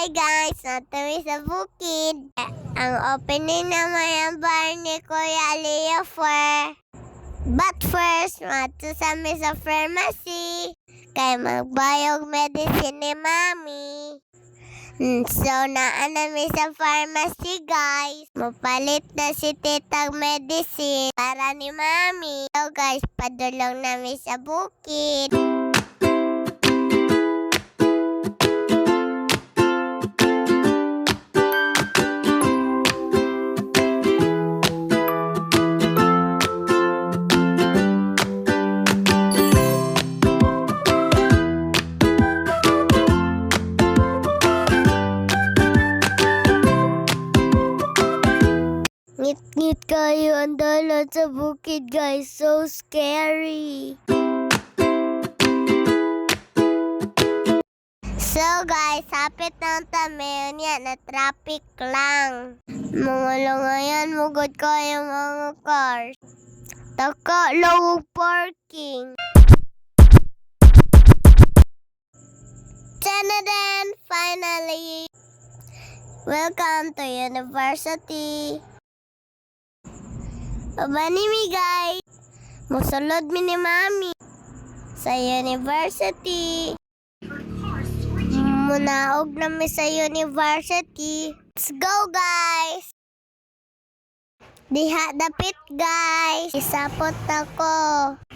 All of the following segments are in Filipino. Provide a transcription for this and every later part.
Hi guys! Natumi sa bukid. Ang opening naman ang bar ni Kuya Leo for. But first, matusami sa pharmacy. Kay magbayog medicine ni Mami. So, naanami sa pharmacy guys. Mapalit na si Titang medicine para ni Mami. So guys, padulong namin sa bukid. Ngit-ngit kayo ang dalan sa bukid guys. So scary. So guys, hapit ng tamen yan na traffic lang. Mga ngayon, mugod kayo mga cars. Taka low parking. Tanadan, finally. Welcome to university. Baba ni mi guys. Musulod mi ni Mami sa university. Munaog na mi sa university. Let's go guys. Diha dapit guys. Isapot ako.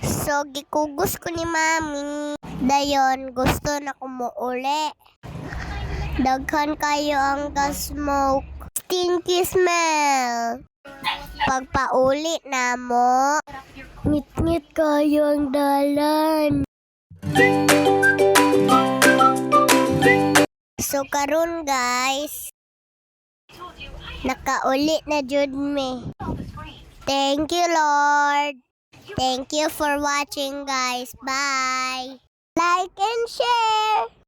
So gikugos ko ni Mami. Dayon gusto na kumuuli. Daghan kayo ang ga-smoke. Stinky smell. Pagpauli na mo. Ngit-ngit kayo ang dalan. So karon guys, nakauli na jud me. Thank you Lord. Thank you for watching guys. Bye. Like and share.